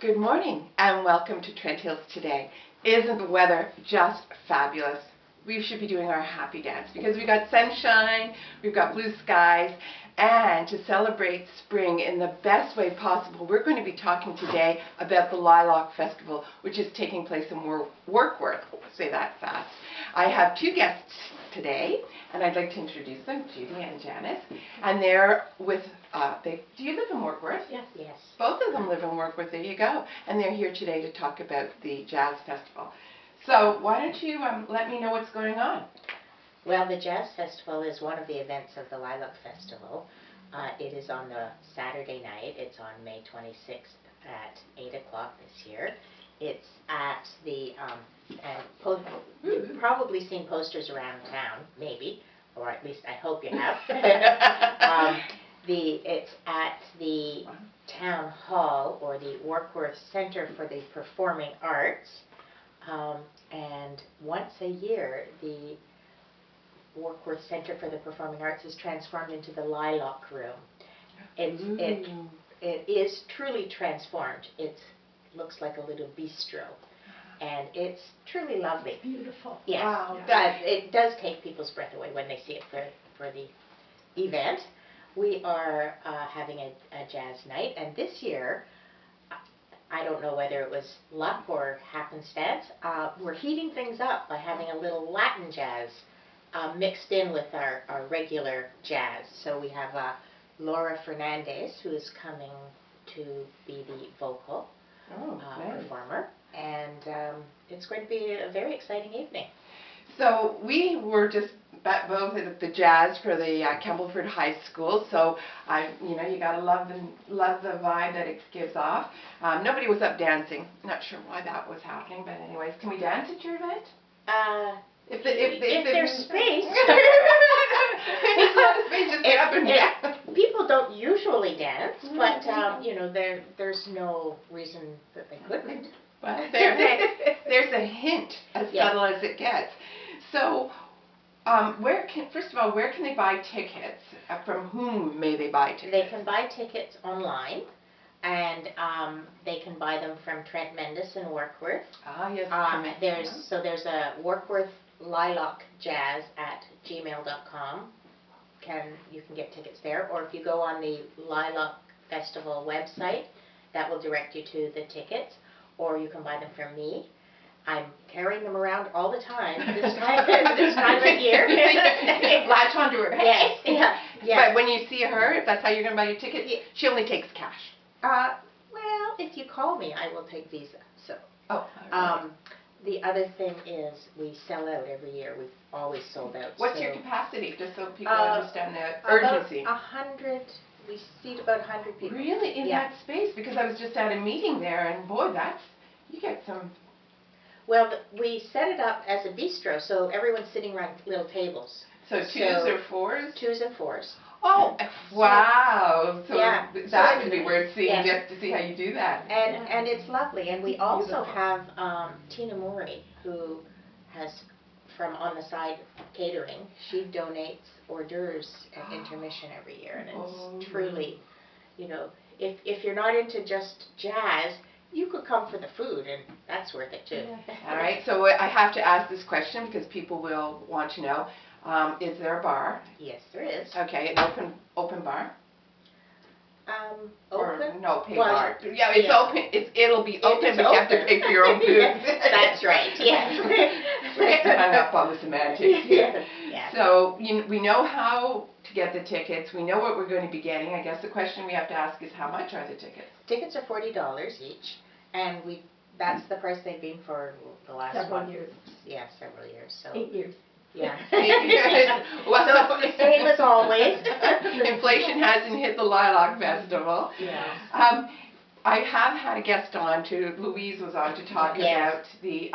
Good morning and welcome to Trent Hills today. Isn't the weather just fabulous? We should be doing our happy dance because we've got sunshine, we've got blue skies, and to celebrate spring in the best way possible, we're going to be talking today about the Lilac Festival, which is taking place in Warkworth. Say that fast. I have two guests today, and I'd like to introduce them, Judy and Janice. And they're with, do you live in Warkworth? Yes. Both of them live in Warkworth, there you go. And they're here today to talk about the Jazz Festival. So why don't you let me know what's going on? Well, the Jazz Festival is one of the events of the Lilac Festival. It is on the Saturday night. It's on May 26th at 8 o'clock this year. It's at the, you've probably seen posters around town, maybe, or at least I hope you have. It's at the Town Hall, or the Warkworth Center for the Performing Arts, and once a year the Warkworth Center for the Performing Arts is transformed into the Lilac Room. It is truly transformed. It looks like a little bistro, and it's truly lovely. Beautiful. Yes, Wow. it does take people's breath away when they see it for the event. We are having a jazz night, and this year, I don't know whether it was luck or happenstance, we're heating things up by having a little Latin jazz mixed in with our regular jazz. So we have Laura Fernandez, who is coming to be the vocal performer, and it's going to be a very exciting evening. So we were just both at the jazz for the Campbellford High School. So you gotta love the vibe that it gives off. Nobody was up dancing. Not sure why that was happening, but anyways, can we dance at your event? If there's space. It's not a space, just get up and dance. People don't usually dance, but there's no reason that they couldn't. Well, there's a hint, as subtle as it gets. So, first of all, where can they buy tickets? From whom may they buy tickets? They can buy tickets online, and they can buy them from Trent in Warkworth. Yes. There's a Warkworth Lilac Jazz at gmail.com. You can get tickets there, or if you go on the Lilac Festival website, that will direct you to the tickets, or you can buy them from me. I'm carrying them around all the time this time of year. Latch onto her. Yes. But when you see her, if that's how you're going to buy your ticket, she only takes cash. Well, if you call me, I will take Visa. So. The other thing is we sell out every year. We've always sold out. What's your capacity, just so people understand the urgency? About 100. We seat about 100 people. Really? In that space? Because I was just at a meeting there, and boy, you get some. Well, we set it up as a bistro, so everyone's sitting around little tables. So twos or fours? Twos and fours. Oh, wow. So that would be worth seeing just to see how you do that. And it's lovely. And we also have Tina Mori, who has, from on the side catering, she donates hors d'oeuvres at intermission every year. And it's truly, if you're not into just jazz, you could come for the food, and that's worth it too. All right, so I have to ask this question because people will want to know. Is there a bar? Yes, there is. Okay, an open bar? Open? Or no, pay bar. Yeah, it's open. It'll be open, but you have to pay for your own food. That's right, yes. We're hung up on the semantics here. Yeah. So we know how to get the tickets. We know what we're going to be getting. I guess the question we have to ask is how much are the tickets? Tickets are $40 each, and that's the price they've been for the last several years. Yeah, several years. So 8 years. Yeah. Well, so it's the same as always. Inflation hasn't hit the Lilac Festival. Yeah. I have had a guest on Louise was on to talk about the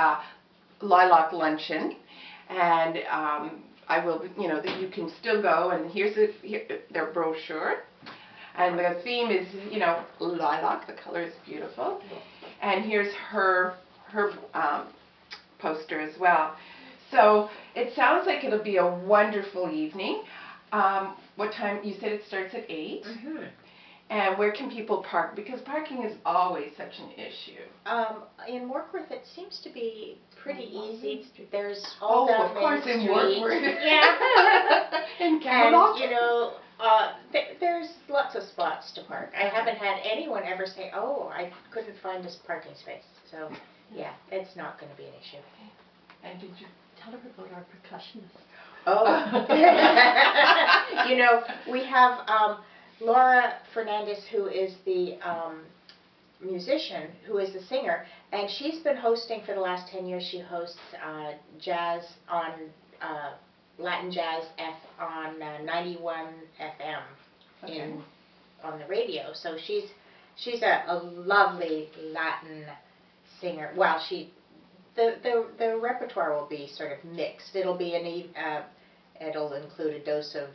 Lilac Luncheon, and I will, that you can still go, and here's their brochure, and the theme is, lilac, the color is beautiful, and here's her poster as well. So it sounds like it'll be a wonderful evening. What time? You said it starts at 8. Mm-hmm. And where can people park? Because parking is always such an issue. In Warkworth, it seems to be pretty easy. There's all of course, Main in Street. Warkworth. Yeah. In And, Campbellford. you know, there's lots of spots to park. I haven't had anyone ever say, oh, I couldn't find this parking space. So, yeah, it's not going to be an issue. And did you Tell her about our percussionist. Oh. You know, we have Laura Fernandez, who is the musician, who is the singer, and she's been hosting for the last 10 years. She hosts jazz on Latin Jazz on 91 FM on the radio. So she's a lovely Latin singer. Well, the repertoire will be sort of mixed. It'll be it'll include a dose of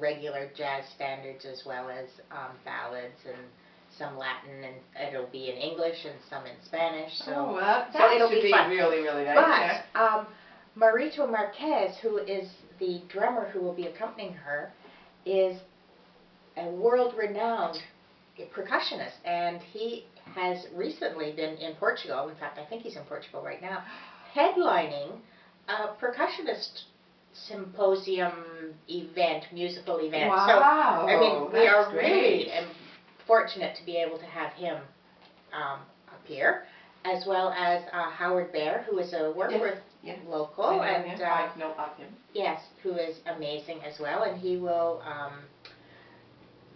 regular jazz standards as well as ballads and some Latin, and it'll be in English and some in Spanish. So, oh, well, so that it'll should be fun. really, really nice. But Marito Marquez, who is the drummer who will be accompanying her, is a world-renowned percussionist, and he has recently been in Portugal. In fact, I think he's in Portugal right now, headlining a percussionist symposium event, musical event. Wow. So, I mean, we are great. really fortunate to be able to have him appear, as well as Howard Bear, who is a Warkworth local, I know of him. Yes, who is amazing as well, and he will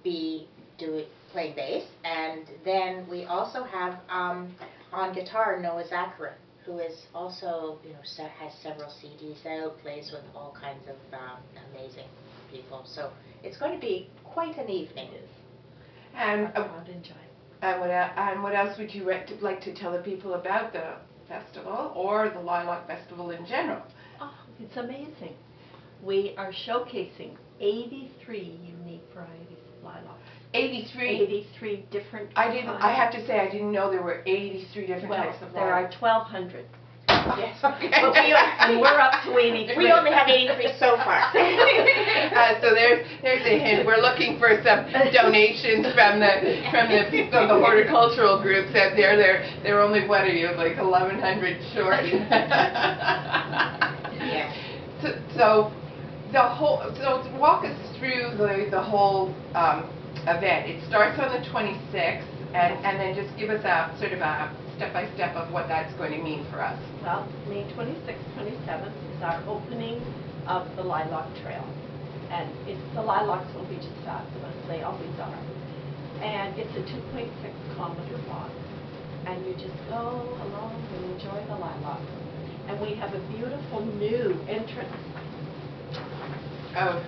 be playing bass. And then we also have on guitar Noah Zachary, who is also, you know, has several CDs out, plays with all kinds of amazing people. So it's going to be quite an evening. And Enjoy. And what else would you like to tell the people about the festival or the Lilac Festival in general? Oh, it's amazing. We are showcasing 83 unique varieties of lilac. 83. 83 different I have to say, I didn't know there were 83 different types of there are lilac. 1,200. Yes. Okay. But And we're up to 83. We only have 83 so far. So there's a hint. We're looking for some donations from the people, the horticultural groups out there. They're only, what are you, like 1,100 short? Yeah. So walk us through the whole event. It starts on the 26th, and then just give us a sort of a step-by-step of what that's going to mean for us. Well, May 26th, 27th is our opening of the Lilac Trail. And the lilacs will be just fabulous. They always are. And it's a 2.6-kilometer walk. And you just go along and enjoy the lilacs. And we have a beautiful new entrance. Oh,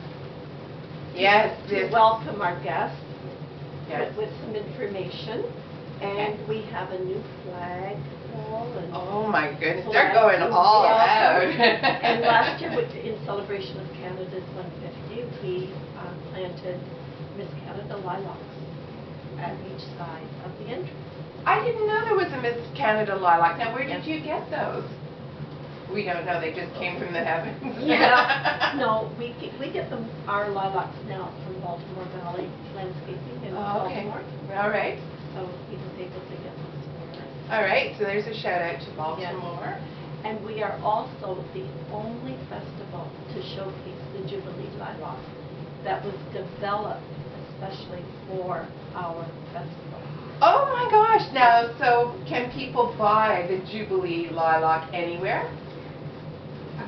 yes. To welcome our guests Yes. with some information. And we have a new flag pole. Oh my goodness, they're going all out. And last year, in celebration of Canada's 150, we planted Miss Canada lilacs at each side of the entrance. I didn't know there was a Miss Canada lilac. Now, where did you get those? We don't know. They just came from the heavens. Yeah. No, we get them, our lilacs now from Baltimore Valley Landscaping in Baltimore. All right. So he was able to get those for us. All right. So there's a shout out to Baltimore. Yes. And we are also the only festival to showcase the Jubilee lilac that was developed especially for our festival. Oh my gosh. Now, so can people buy the Jubilee lilac anywhere?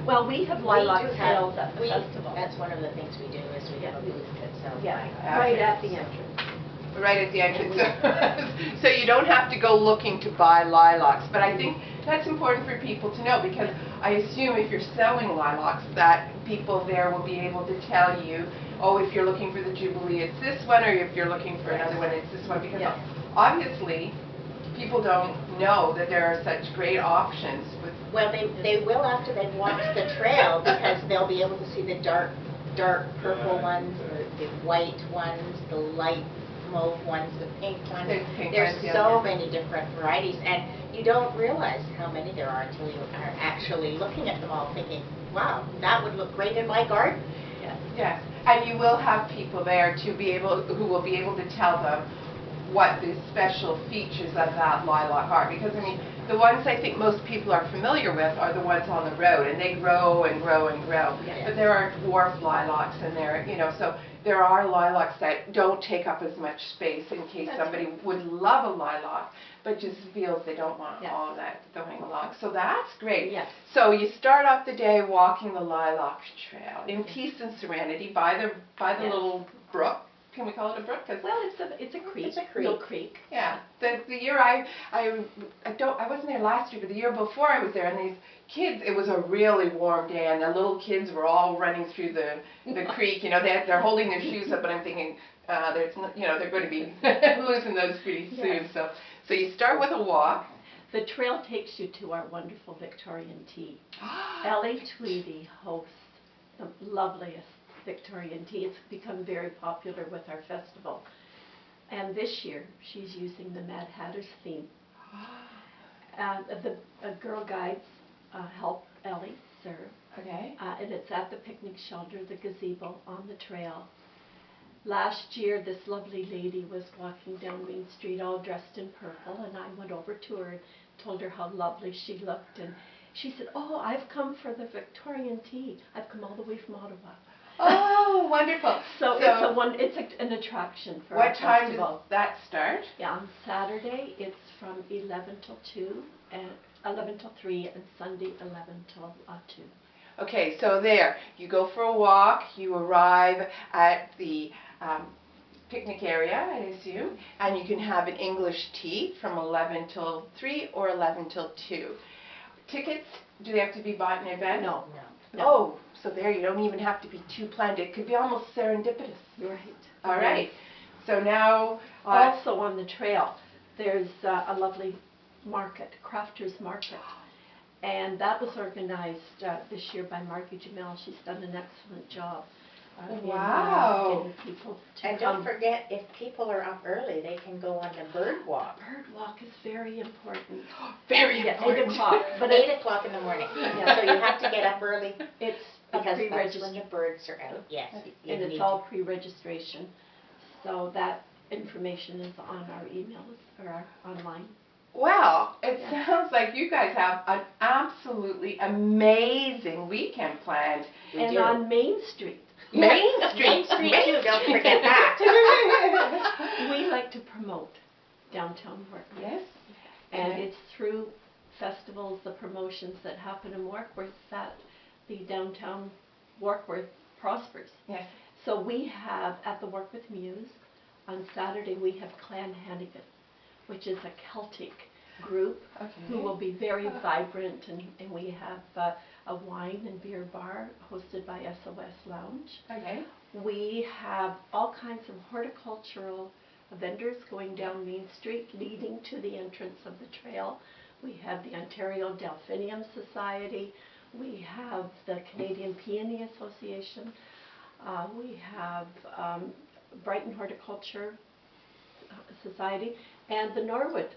Well, we have lilac sales at the festival. That's one of the things we do is we have a booth that sells lilacs. Right at the entrance. Right at the entrance. So you don't have to go looking to buy lilacs. But I think that's important for people to know, because I assume if you're selling lilacs that people there will be able to tell you, oh, if you're looking for the Jubilee, it's this one, or if you're looking for another one, it's this one. Because obviously people don't know that there are such great options. Well, they will after they've walked the trail, because they'll be able to see the dark purple ones, the white ones, the light mauve ones, the pink ones. There's so many different varieties, and you don't realize how many there are until you are actually looking at them all thinking, wow, that would look great in my garden. Yes. And you will have people there who will be able to tell them what the special features of that lilac are. Because I mean, the ones I think most people are familiar with are the ones on the road, and they grow and grow and grow. Yes. But there are dwarf lilacs, and so there are lilacs that don't take up as much space in case That's somebody right. would love a lilac, but just feels they don't want Yes. all of that going along. So that's great. Yes. So you start off the day walking the lilac trail in peace and serenity by the Yes. little brook. Can we call it a brook? 'Cause Well, it's a creek. It's a creek. Mill Creek. yeah, the year I wasn't there last year, but the year before I was there, and these kids, it was a really warm day, and the little kids were all running through the creek. They're holding their shoes up, but I'm thinking they're going to be losing those pretty soon. Yes. So you start with a walk. The trail takes you to our wonderful Victorian tea. Ellie Tweedy hosts the loveliest Victorian tea. It's become very popular with our festival. And this year, she's using the Mad Hatter's theme. The Girl Guides help Ellie serve. Okay. And it's at the picnic shelter, the gazebo on the trail. Last year, this lovely lady was walking down Main Street all dressed in purple, and I went over to her and told her how lovely she looked. And she said, "Oh, I've come for the Victorian tea. I've come all the way from Ottawa." Oh, wonderful. So it's an attraction for our what time festival. does that start? Yeah, on Saturday it's from 11 till 2 and 11 till 3, and Sunday 11 till 2. Okay, so there, you go for a walk, you arrive at the picnic area, I assume, and you can have an English tea from 11 till 3 or 11 till 2. Tickets, do they have to be bought in advance? No. Oh, so there, you don't even have to be too planned. It could be almost serendipitous. Right. All right. So now, Also on the trail, there's a lovely market, Crafters Market. And that was organized this year by Margie Jamel. She's done an excellent job Wow. in getting people to And come. don't forget, if people are up early, they can go on the bird walk. Bird walk is very important. very Yeah, important. 8 o'clock. But 8 o'clock in the morning. Yeah. So you have to get up early It's because that's when pre-registered. the birds are out. Yes. you And it's need all pre-registration. So that information is on our emails or our online. Well, it Yeah. sounds like you guys have an absolutely amazing weekend planned. We And do. on Main Street, Main Street. Main Street too, don't forget that. we like to promote downtown Warkworth. Yes. And Okay. it's through festivals, the promotions that happen in Warkworth, that the downtown Warkworth prospers. Yes. So we have, at the Warkworth Muse, on Saturday we have Clan Hannigan, which is a Celtic group who will be very vibrant, and we have a wine and beer bar hosted by SOS Lounge. Okay. We have all kinds of horticultural vendors going down Main Street leading to the entrance of the trail. We have the Ontario Delphinium Society. We have the Canadian Peony Association. We have Brighton Horticulture Society, and the Norwood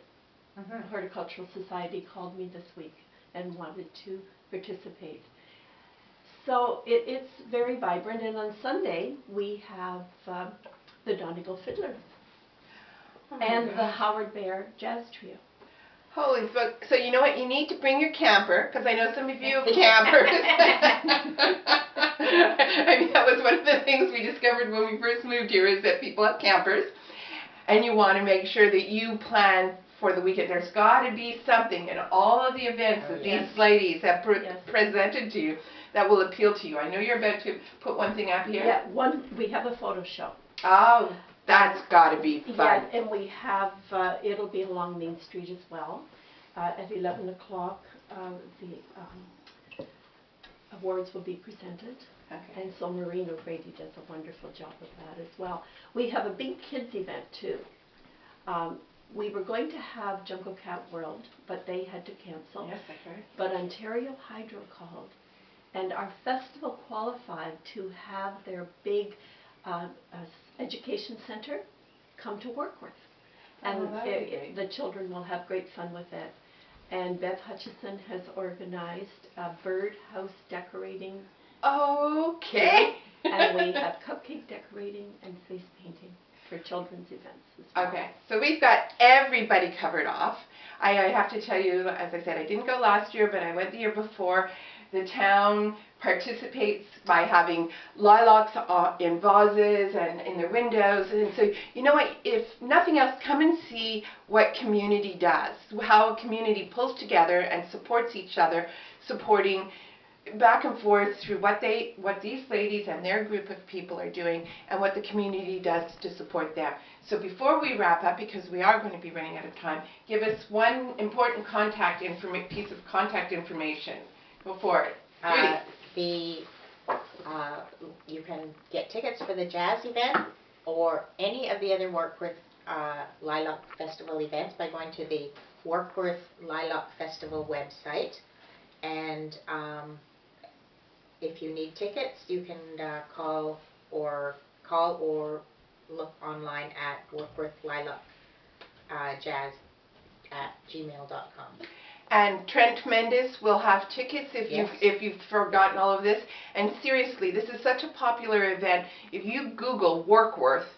Horticultural Society called me this week and wanted to participate. So it's very vibrant, and on Sunday we have the Donegal Fiddlers and the Howard Bear Jazz Trio. Holy fuck. So you know what? You need to bring your camper, because I know some of you have campers. I mean, that was one of the things we discovered when we first moved here, is that people have campers. And you want to make sure that you plan for the weekend. There's got to be something in all of the events that yes. these ladies have Yes. presented to you that will appeal to you. I know you're about to put one thing up here. Yeah, we have a photo show. Oh, that's got to be fun. Yeah, and we have, it'll be along Main Street as well. At 11 o'clock, the awards will be presented. Okay. And so Maureen O'Grady does a wonderful job of that as well. We have a big kids event too. We were going to have Jungle Cat World, but they had to cancel. Yes, I heard. But Ontario Hydro called, and our festival qualified to have their big education center come to Warkworth. And that'd be great. the children will have great fun with it. And Bev Hutchison has organized a birdhouse decorating. Okay. And we have cupcake decorating and face painting. for children's events as well. Okay, so we've got everybody covered off. I have to tell you, as I said, I didn't go last year, but I went the year before. The town participates by having lilacs in vases and in their windows. And so, you know what, if nothing else, come and see what community does, how a community pulls together and supports each other, supporting back and forth through what these ladies and their group of people are doing and what the community does to support them. So before we wrap up, because we are going to be running out of time, give us one important piece of contact information. Go for it. Judy. You can get tickets for the jazz event or any of the other Warkworth Lilac Festival events by going to the Warkworth Lilac Festival website. And if you need tickets, you can call or look online at warkworthlilacjazz@gmail.com. And Trent Mendes will have tickets if you've forgotten all of this. And seriously, this is such a popular event. If you Google Warkworth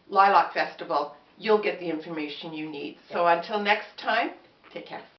Lilac Festival, you'll get the information you need. So until next time, take care.